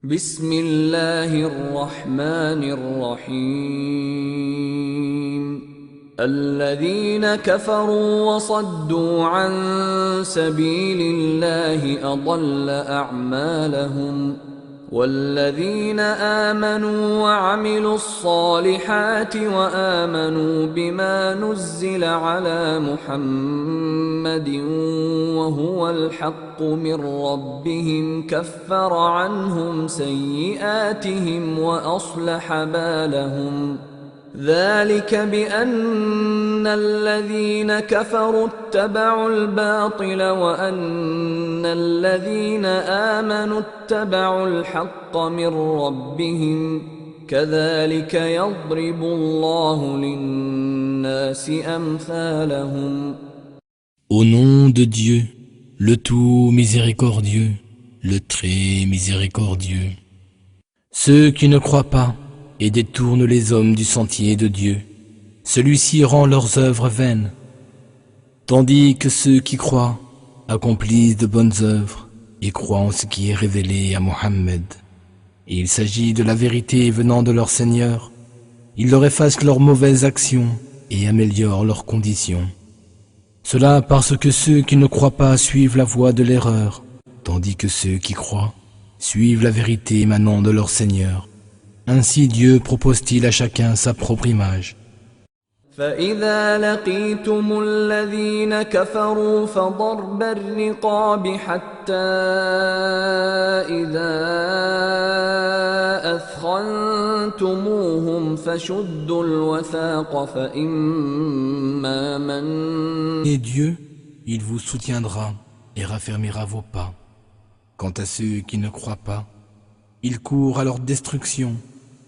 بسم الله الرحمن الرحيم الذين كفروا وصدوا عن سبيل الله أضل أعمالهم والذين آمنوا وعملوا الصالحات وآمنوا بما نزل على محمد وهو الحق من ربهم كفر عنهم سيئاتهم وأصلح بالهم ذلك بأن الذين كفروا اتبعوا الباطل وأن الذين آمنوا اتبعوا الحق من ربهم كذلك يضرب الله للناس أمثالهم. Au nom de Dieu, le tout miséricordieux, le très miséricordieux. Ceux qui ne croient pas et détournent les hommes du sentier de Dieu, celui-ci rend leurs œuvres vaines, tandis que ceux qui croient accomplissent de bonnes œuvres et croient en ce qui est révélé à Mohammed. Et il s'agit de la vérité venant de leur Seigneur. Il leur efface leurs mauvaises actions et améliore leurs conditions. Cela parce que ceux qui ne croient pas suivent la voie de l'erreur, tandis que ceux qui croient suivent la vérité émanant de leur Seigneur. Ainsi Dieu propose-t-il à chacun sa propre image. فإذا لقيتم الذين كفروا فضرب الرقاب حتى إذا أثخنتموهم فشدوا الوثاق فإما من Et Dieu, il vous soutiendra et raffermira vos pas. Quant à ceux qui ne croient pas, ils courent à leur destruction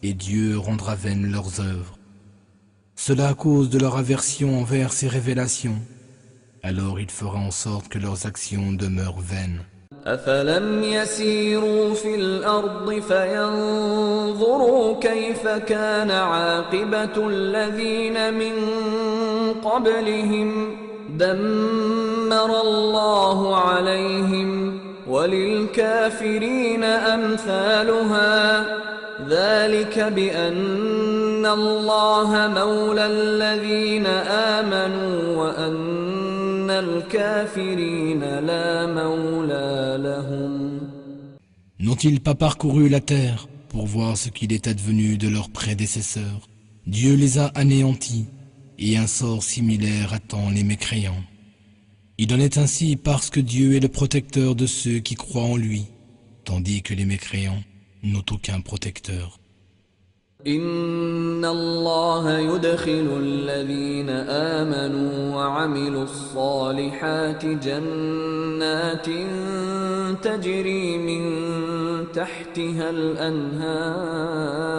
et Dieu rendra vaines leurs œuvres. Cela à cause de leur aversion envers ses révélations. Alors il fera en sorte que leurs actions demeurent vaines. أفلم يسيروا في الأرض فينظروا كيف كان عاقبة الذين من قبلهم دمر الله عليهم وللكافرين أمثالها ذلك بأن الله مولى الذين آمنوا وأن الكافرين لا مولى لهم. N'ont-ils pas parcouru la terre pour voir ce qu'il est advenu de leurs prédécesseurs? Dieu les a anéantis et un sort similaire attend les mécréants. Il en est ainsi parce que Dieu est le protecteur de ceux qui croient en lui, tandis que les mécréants n'ont aucun protecteur. إن الله يدخل الذين آمنوا وعملوا الصالحات جنات تجري من تحتها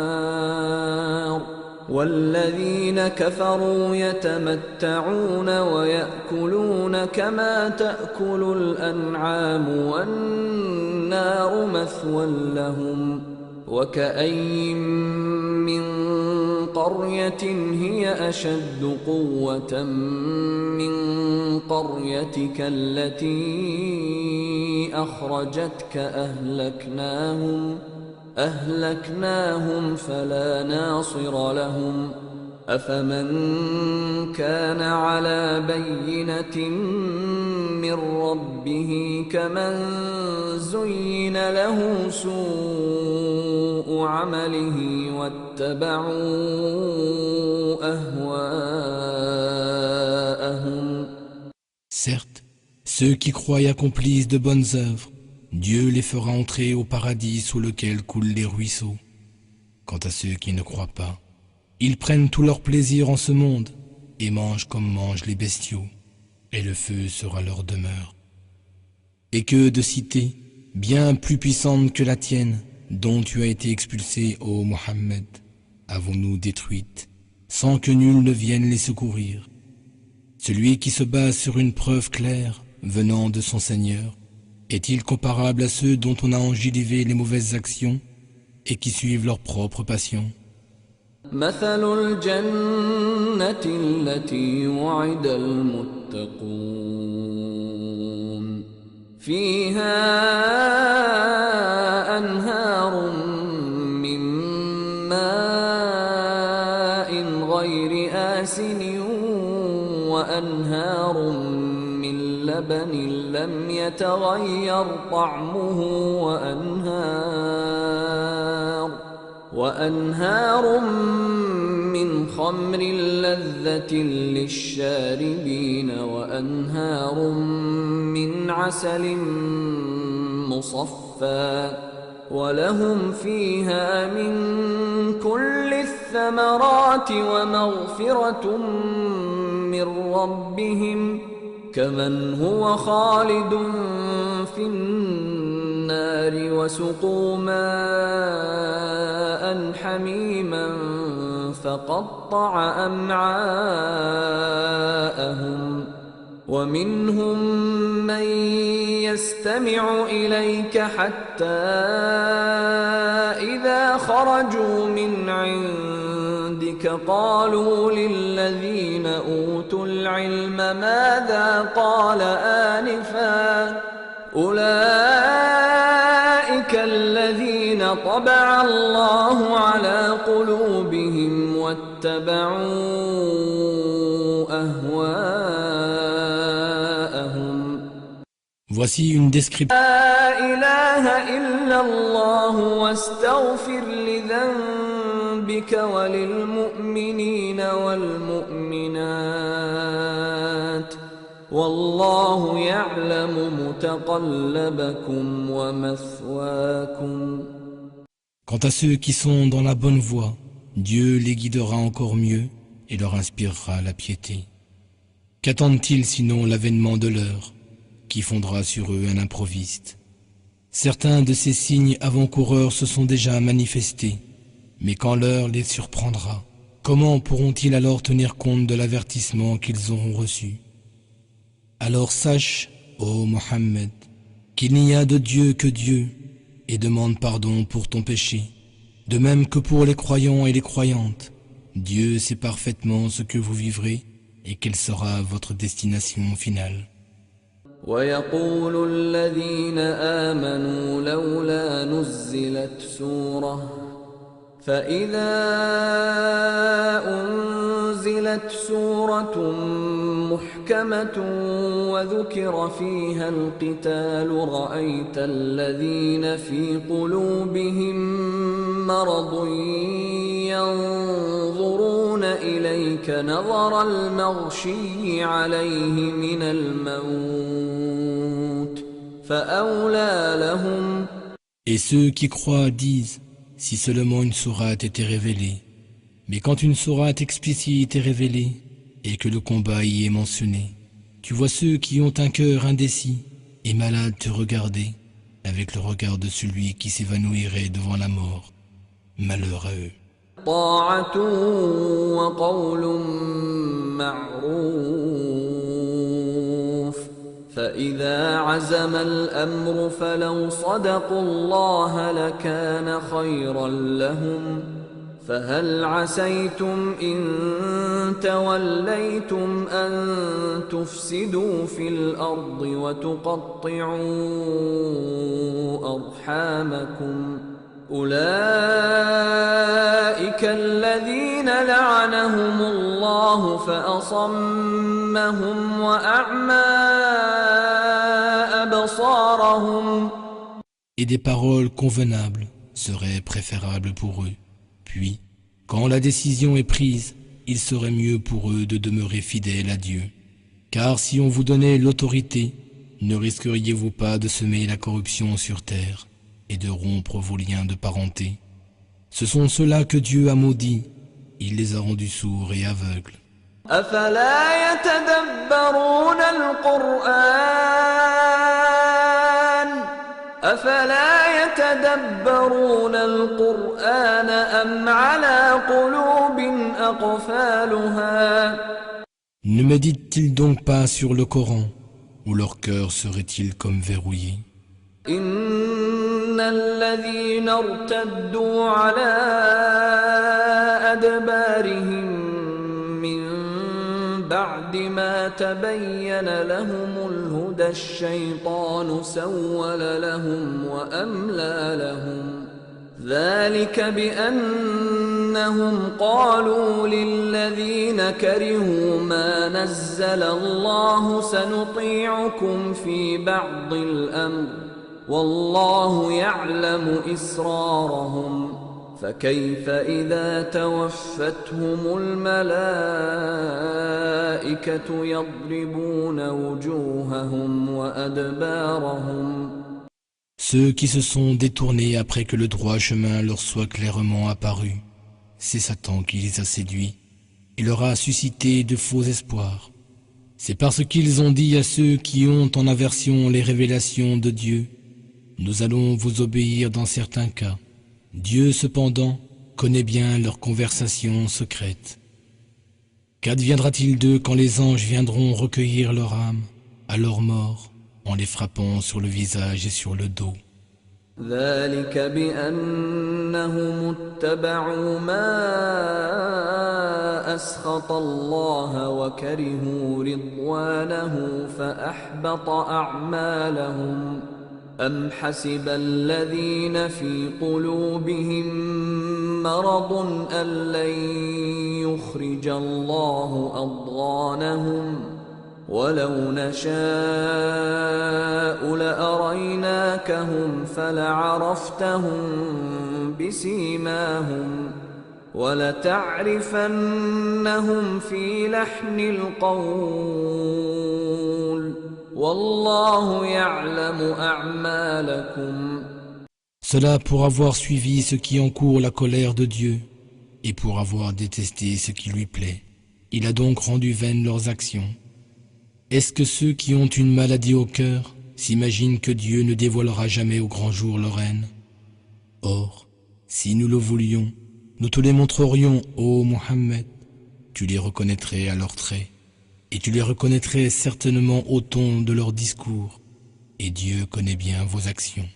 الأنهار والذين كفروا يتمتعون ويأكلون كما تأكل الأنعام والنار مثوى لهم وكأين من قرية هي أشد قوة من قريتك التي أخرجتك أهلكناهم فلا ناصر لهم أفمن كان على بينة من ربه كمن زين له سوء عمله واتبعوا أهواءهم. Certes, ceux qui croient et accomplissent de bonnes œuvres, Dieu les fera entrer au paradis sous lequel coulent les ruisseaux. Quant à ceux qui ne croient pas, ils prennent tout leur plaisir en ce monde et mangent comme mangent les bestiaux, et le feu sera leur demeure. Et que de cités bien plus puissantes que la tienne, dont tu as été expulsé, ô Mohammed, avons-nous détruites, sans que nul ne vienne les secourir. Celui qui se base sur une preuve claire venant de son Seigneur, est-il comparable à ceux dont on a enjolivé les mauvaises actions et qui suivent leur propre passion? مثل الجنة التي وعد المتقون فيها أنهار وأنهار من ماء غير آسن وأنهار من لبن لم يتغير طعمه وأنهار من خمر لذة للشاربين وأنهار من عسل مصفى ولهم فيها من كل الثمرات ومغفرة من ربهم كمن هو خالد في النار وسقوا ماء حميما فقطع أمعاءهم ومنهم من يستمع إليك حتى إذا خرجوا من عندك قالوا للذين أوتوا العلم ماذا قال آنفا أولئك الذين طبع الله على قلوبهم واتبعوا أهواءهم. Voici une description. لا إله إلا الله واستغفر لذنبك وللمؤمنين والمؤمنات والله يعلم متقلبكم ومثواكم. Quant à ceux qui sont dans la bonne voie, Dieu les guidera encore mieux et leur inspirera la piété. Qu'attendent-ils sinon l'avènement de l'heure, qui fondra sur eux un improviste? Certains de ces signes avant-coureurs se sont déjà manifestés, mais quand l'heure les surprendra, comment pourront-ils alors tenir compte de l'avertissement qu'ils auront reçu? Alors sache, ô Mohammed, qu'il n'y a de Dieu que Dieu, et demande pardon pour ton péché, de même que pour les croyants et les croyantes. Dieu sait parfaitement ce que vous vivrez et quelle sera votre destination finale. ويقول الذين آمنوا لولا نزلت سورة فإذا أنزلت سورة محكمة وذكر فيها القتال رأيت الذين في قلوبهم مرض ينظرون إليك نظر المغشي عليه من الموت فأولى لهم. Et ceux qui croient disent, si seulement une sourate était révélée. Mais quand une sourate explicite est révélée, et que le combat y est mentionné, tu vois ceux qui ont un cœur indécis et malade te regarder, avec le regard de celui qui s'évanouirait devant la mort. Malheur à eux. طاعة وقول معروف فإذا عزم الأمر فلو صدقوا الله لكان خيرا لهم فهل عسيتم إن توليتم أن تفسدوا في الأرض وتقطعوا أرحامكم أولئك الذين لعنهم الله فأصمهم وأعمى أبصارهم. Et des paroles convenables seraient préférables pour eux. Puis, quand la décision est prise, il serait mieux pour eux de demeurer fidèles à Dieu. Car si on vous donnait l'autorité, ne risqueriez-vous pas de semer la corruption sur terre et de rompre vos liens de parenté? Ce sont ceux-là que Dieu a maudits, il les a rendus sourds et aveugles. أفلا يتدبرون القرآن أم على قلوب أقفالها. Ne méditent-ils donc pas sur le Coran, ou leur cœur serait-il comme verrouillé? إن الذين ارتدوا على أدبارهم من بعد ما تبين لهم الهدى الشيطان سول لهم وأملى لهم ذلك بأنهم قالوا للذين كرهوا ما نزل الله سنطيعكم في بعض الأمر والله يعلم إسرارهم فكيف إذا توفتهم الملائكة يضربون وجوههم وأدبارهم. Ceux qui se sont détournés après que le droit chemin leur soit clairement apparu, c'est Satan qui les a séduits et leur a suscité de faux espoirs. C'est parce qu'ils ont dit à ceux qui ont en aversion les révélations de Dieu, nous allons vous obéir dans certains cas. Dieu cependant connaît bien leurs conversations secrètes. Qu'adviendra-t-il d'eux quand les anges viendront recueillir leur âme à leur mort en les frappant sur le visage et sur le dos? ذلك بأنهم اتبعوا ما أسخط الله وكرهوا رضوانه فأحبط أعمالهم أم حسب الذين في قلوبهم مرض أن لن يخرج الله أضغانهم ولو نشاء لأريناكهم فلعرفتهم بسيماهم ولتعرفنهم في لحن القول والله يعلم أعمالكم. Cela pour avoir suivi ce qui encourt la colère de Dieu et pour avoir détesté ce qui lui plaît. Il a donc rendu vaines leurs actions. Est-ce que ceux qui ont une maladie au cœur s'imaginent que Dieu ne dévoilera jamais au grand jour leur haine? Or, si nous le voulions, nous te les montrerions, ô Mohammed. Tu les reconnaîtrais à leurs traits, et tu les reconnaîtrais certainement au ton de leur discours, et Dieu connaît bien vos actions.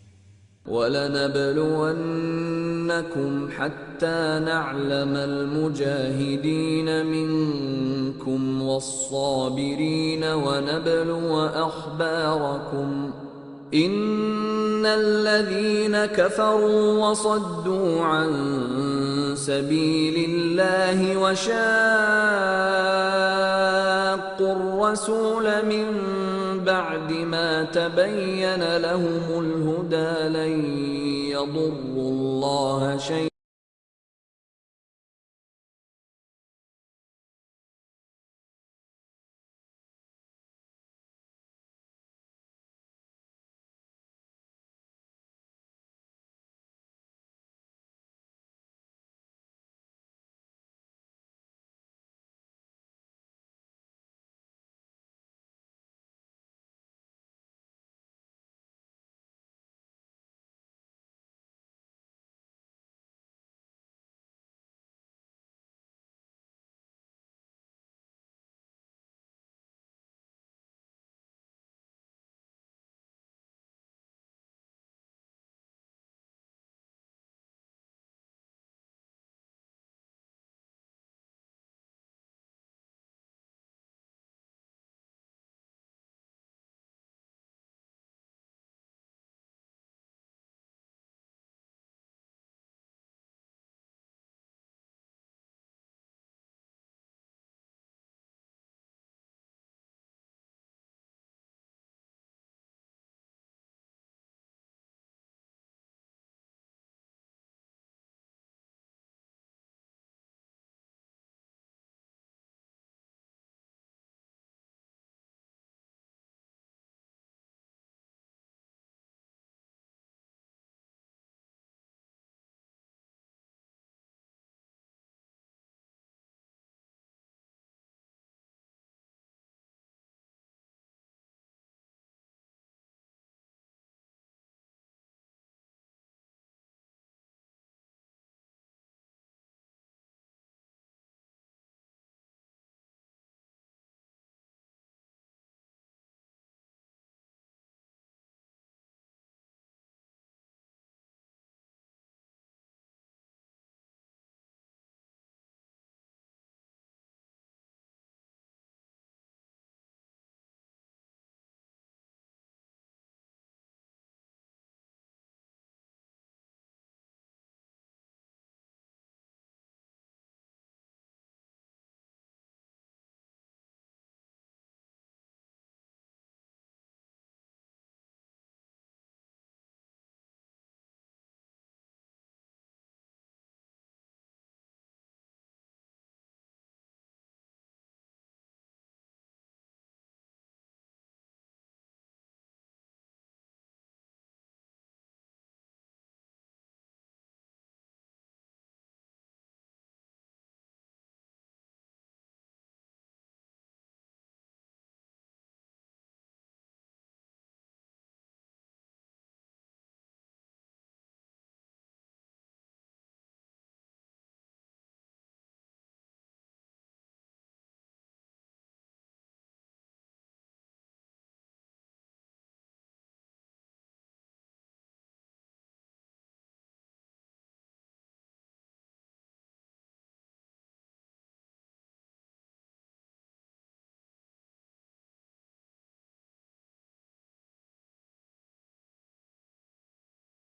وَلَنَبْلُوَنَّكُمْ حَتَّى نَعْلَمَ الْمُجَاهِدِينَ مِنكُمْ وَالصَّابِرِينَ وَنَبْلُوَ أَخْبَارَكُمْ إِنَّ الَّذِينَ كَفَرُوا وَصَدُّوا عَن سَبِيلِ اللَّهِ وَشَاقُّوا الرَّسُولَ مِن بعد ما تبين لهم الهدى لن يضروا الله شيئا